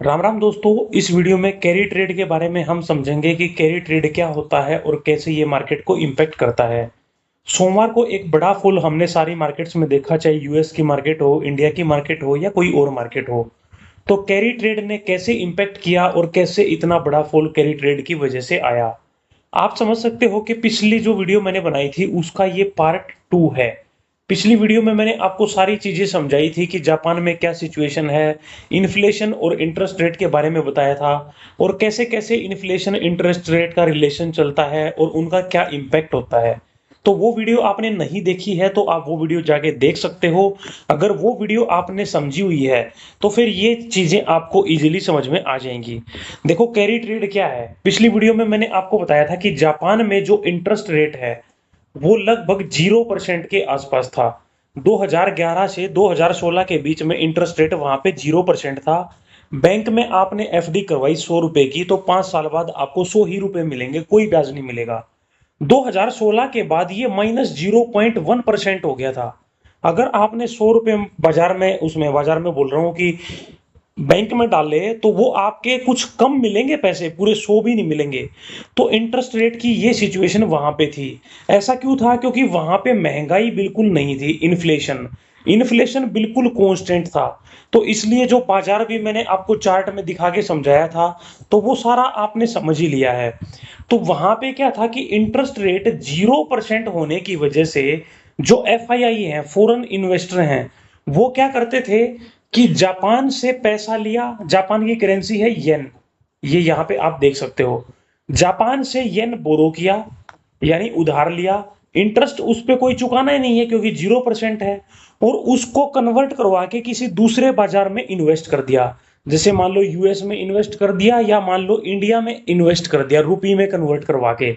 राम राम दोस्तों। इस वीडियो में कैरी ट्रेड के बारे में हम समझेंगे कि कैरी ट्रेड क्या होता है और कैसे ये मार्केट को इम्पैक्ट करता है। सोमवार को एक बड़ा फॉल हमने सारी मार्केट्स में देखा, चाहे यूएस की मार्केट हो, इंडिया की मार्केट हो या कोई और मार्केट हो। तो कैरी ट्रेड ने कैसे इम्पैक्ट किया और कैसे इतना बड़ा फॉल कैरी ट्रेड की वजह से आया। आप समझ सकते हो कि पिछली जो वीडियो मैंने बनाई थी उसका ये पार्ट 2 है। पिछली वीडियो में मैंने आपको सारी चीजें समझाई थी कि जापान में क्या सिचुएशन है, इन्फ्लेशन और इंटरेस्ट रेट के बारे में बताया था, और कैसे कैसे इन्फ्लेशन इंटरेस्ट रेट का रिलेशन चलता है और उनका क्या इम्पैक्ट होता है। तो वो वीडियो आपने नहीं देखी है तो आप वो वीडियो जाके देख सकते हो। अगर वो वीडियो आपने समझी हुई है तो फिर ये चीजें आपको इजीली समझ में आ जाएंगी। देखो कैरी ट्रेड क्या है। पिछली वीडियो में मैंने आपको बताया था कि जापान में जो इंटरेस्ट रेट है वो लगभग 0% के आसपास था। 2011 से 2016 के बीच में इंटरेस्ट रेट वहां पे 0% था। बैंक में आपने एफडी करवाई 100 रुपए की तो 5 साल बाद आपको 100 ही रुपए मिलेंगे, कोई ब्याज नहीं मिलेगा। 2016 के बाद ये -0.1% हो गया था। अगर आपने 100 रुपए बाजार में, उसमें बाजार में बोल रहा हूँ कि बैंक में डाले, तो वो आपके कुछ कम मिलेंगे पैसे, पूरे 100 भी नहीं मिलेंगे। तो इंटरेस्ट रेट की ये सिचुएशन वहां पे थी। ऐसा क्यों था? क्योंकि वहां पे महंगाई बिल्कुल नहीं थी, इन्फ्लेशन इन्फ्लेशन बिल्कुल कांस्टेंट था। तो इसलिए जो बाजार भी मैंने आपको चार्ट में दिखा के समझाया था, तो वो सारा आपने समझ ही लिया है। तो वहां पे क्या था कि इंटरेस्ट रेट 0% होने की वजह से जो एफआईआई है, फॉरेन इन्वेस्टर हैं, वो क्या करते थे कि जापान से पैसा लिया। जापान की करेंसी है येन, ये यहां पे आप देख सकते हो। जापान से येन बोरो किया, यानी उधार लिया। इंटरेस्ट उस पर कोई चुकाना ही नहीं है क्योंकि 0% है। और उसको कन्वर्ट करवा के किसी दूसरे बाजार में इन्वेस्ट कर दिया। जैसे मान लो यूएस में इन्वेस्ट कर दिया, या मान लो इंडिया में इन्वेस्ट कर दिया, रुपये में कन्वर्ट करवा के।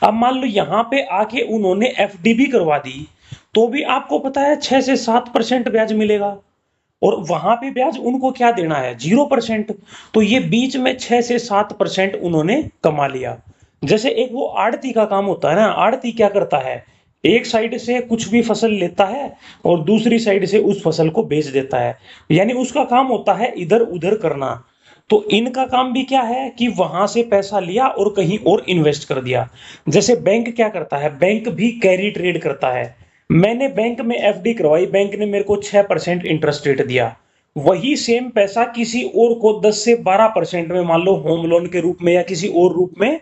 अब मान लो यहां पे आके उन्होंने एफडी भी करवा दी, तो भी आपको पता है 6 से 7% ब्याज मिलेगा। और वहां पे ब्याज उनको क्या देना है? 0%। तो ये बीच में 6 से 7% उन्होंने कमा लिया। जैसे एक वो आड़ती का काम होता है ना, आड़ती क्या करता है, एक साइड से कुछ भी फसल लेता है और दूसरी साइड से उस फसल को बेच देता है। यानी उसका काम होता है इधर उधर करना। तो इनका काम भी क्या है कि वहां से पैसा लिया और कहीं और इन्वेस्ट कर दिया। जैसे बैंक क्या करता है, बैंक भी कैरी ट्रेड करता है। मैंने बैंक में एफडी करवाई, बैंक ने मेरे को 6% इंटरेस्ट रेट दिया। वही सेम पैसा किसी और को 10 से 12% में, मान लो होम लोन के रूप में या किसी और रूप में,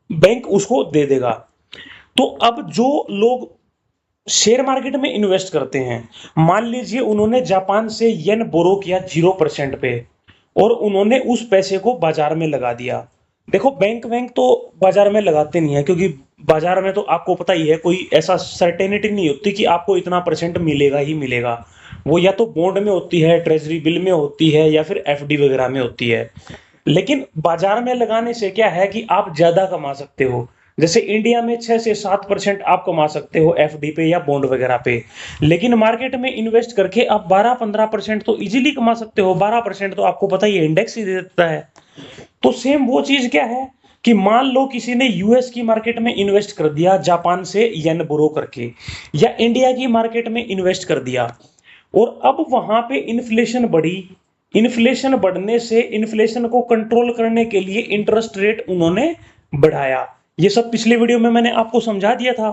बैंक उसको दे देगा। तो अब जो लोग शेयर मार्केट में इन्वेस्ट करते हैं, मान लीजिए उन्होंने जापान से येन बोरो किया 0% पे, और उन्होंने उस पैसे को बाजार में लगा दिया। देखो बैंक बैंक तो बाजार में लगाते नहीं है, क्योंकि बाजार में तो आपको पता ही है, कोई ऐसा सर्टेनिटी नहीं होती कि आपको इतना परसेंट मिलेगा ही मिलेगा। वो या तो बॉन्ड में होती है, ट्रेजरी बिल में होती है, या फिर एफडी वगैरह में होती है। लेकिन बाजार में लगाने से क्या है कि आप ज्यादा कमा सकते हो। जैसे इंडिया में 6 से 7% आप कमा सकते हो एफडी पे या बॉन्ड वगैरह पे। लेकिन मार्केट में इन्वेस्ट करके आप 12-15% तो इजीली कमा सकते हो। 12% तो आपको पता ही है, इंडेक्स ही दे देता है। तो सेम वो चीज क्या है कि मान लो किसी ने यूएस की मार्केट में इन्वेस्ट कर दिया जापान से येन बोरो करके, या इंडिया की मार्केट में इन्वेस्ट कर दिया, और अब वहां पे इन्फ्लेशन बढ़ी। इन्फ्लेशन बढ़ने से इन्फ्लेशन को कंट्रोल करने के लिए इंटरेस्ट रेट उन्होंने बढ़ाया। ये सब पिछले वीडियो में मैंने आपको समझा दिया था।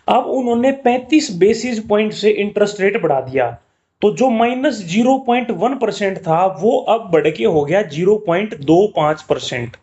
अब उन्होंने 35 बेसिस पॉइंट से इंटरेस्ट रेट बढ़ा दिया। तो जो -0.1% था वो अब बढ़ के हो गया 0.25%।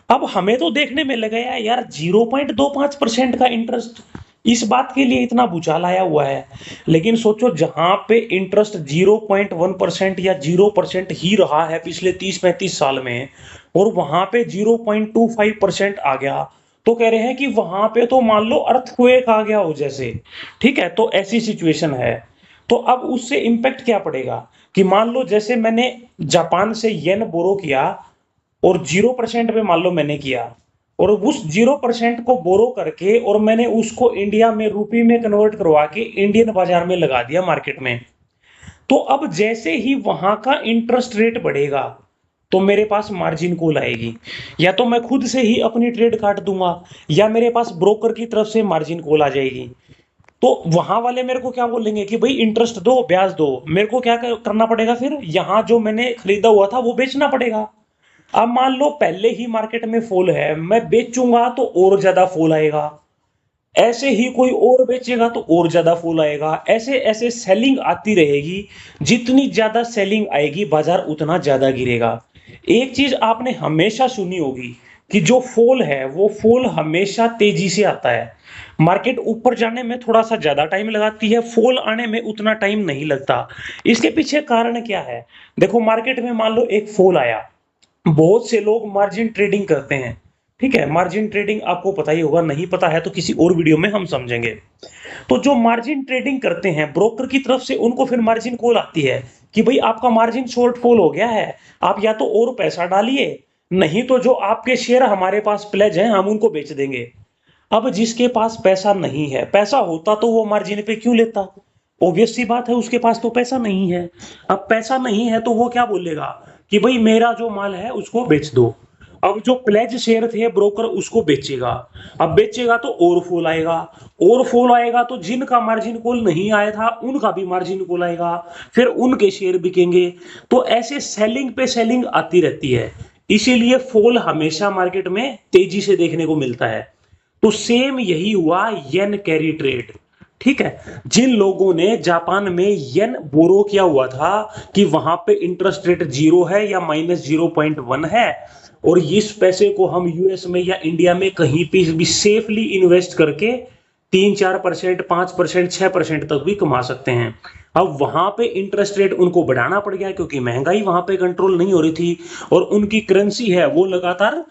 अब हमें तो देखने में लगा यार 0.25% का इंटरेस्ट, इस बात के लिए इतना भूचाल आया हुआ है। लेकिन सोचो, जहां पे इंटरेस्ट 0.1% या 0% ही रहा है पिछले 30-35 साल में, और वहां पे 0.25% आ गया, तो कह रहे हैं कि वहां पे तो मान लो अर्थक्वेक आ गया हो जैसे। ठीक है, तो ऐसी सिचुएशन है। तो अब उससे इंपैक्ट क्या पड़ेगा कि मान लो जैसे मैंने जापान से येन बोरो किया, और 0% पे मान लो मैंने किया, और उस 0% को बोरो करके और मैंने उसको इंडिया में रुपये में कन्वर्ट करवा के इंडियन बाजार में लगा दिया मार्केट में। तो अब जैसे ही वहां का इंटरेस्ट रेट बढ़ेगा, तो मेरे पास मार्जिन कॉल आएगी। या तो मैं खुद से ही अपनी ट्रेड काट दूंगा, या मेरे पास ब्रोकर की तरफ से मार्जिन कॉल आ जाएगी। तो वहां वाले मेरे को क्या बोलेंगे कि भाई इंटरेस्ट दो, ब्याज दो। मेरे को क्या करना पड़ेगा, फिर यहाँ जो मैंने खरीदा हुआ था वो बेचना पड़ेगा। अब मान लो पहले ही मार्केट में फॉल है, मैं बेचूंगा तो और ज्यादा फॉल आएगा, ऐसे ही कोई और बेचेगा तो और ज्यादा फॉल आएगा, ऐसे ऐसे सेलिंग आती रहेगी। जितनी ज्यादा सेलिंग आएगी बाजार उतना ज्यादा गिरेगा। एक चीज आपने हमेशा सुनी होगी कि जो फॉल है वो फॉल हमेशा तेजी से आता है। मार्केट ऊपर जाने में थोड़ा सा ज्यादा टाइम लगाती है, फॉल आने में उतना टाइम नहीं लगता। इसके पीछे कारण क्या है? देखो मार्केट में मान लो एक फॉल आया, बहुत से लोग मार्जिन ट्रेडिंग करते हैं। ठीक है, मार्जिन ट्रेडिंग आपको पता ही होगा, नहीं पता है तो किसी और वीडियो में हम समझेंगे। तो जो मार्जिन ट्रेडिंग करते हैं ब्रोकर की तरफ से उनको फिर मार्जिन कॉल आती है कि भाई आपका मार्जिन शॉर्टफॉल हो गया है, आप या तो और पैसा डालिए, नहीं तो जो आपके शेयर हमारे पास प्लेज हैं हम उनको बेच देंगे। अब जिसके पास पैसा नहीं है, पैसा होता तो वो मार्जिन पे क्यों लेता? ऑब्वियस सी बात है, उसके पास तो पैसा नहीं है। अब पैसा नहीं है तो वो क्या बोलेगा कि भाई मेरा जो माल है उसको बेच दो। अब जो प्लेज शेयर थे ब्रोकर उसको बेचेगा। अब बेचेगा तो और फॉल आएगा, और फॉल आएगा तो जिनका मार्जिन कॉल नहीं आया था उनका भी मार्जिन कॉल आएगा, फिर उनके शेयर बिकेंगे। तो ऐसे सेलिंग पे सेलिंग आती रहती है, इसीलिए फॉल हमेशा मार्केट में तेजी से देखने को मिलता है। तो सेम यही हुआ येन कैरी ट्रेड। ठीक है, जिन लोगों ने जापान में येन बोरो किया हुआ था कि वहां पे इंटरेस्ट रेट 0 है या -0.1 है, और इस पैसे को हम यूएस में या इंडिया में कहीं पे भी सेफली इन्वेस्ट करके 3-4%, 5%, 6% तक भी कमा सकते हैं। अब वहां पे इंटरेस्ट रेट उनको बढ़ाना पड़ गया क्योंकि महंगाई वहां पे कंट्रोल नहीं हो रही थी, और उनकी करेंसी है वो लगातार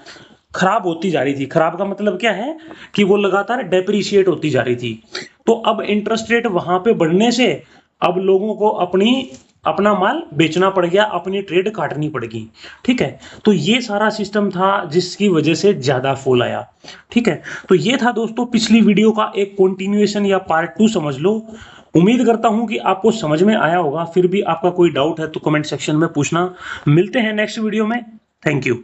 खराब होती जा रही थी। खराब का मतलब क्या है कि वो लगातार डेप्रिशिएट होती जा रही थी। तो अब इंटरेस्ट रेट वहां पे बढ़ने से अब लोगों को अपना माल बेचना पड़ गया, अपनी ट्रेड काटनी पड़ेगी। ठीक है, तो ये सारा सिस्टम था जिसकी वजह से ज्यादा फॉल आया। ठीक है, तो ये था दोस्तों पिछली वीडियो का एक कंटिन्यूएशन या पार्ट 2 समझ लो। उम्मीद करता हूं कि आपको समझ में आया होगा। फिर भी आपका कोई डाउट है तो कमेंट सेक्शन में पूछना। मिलते हैं नेक्स्ट वीडियो में। Thank you.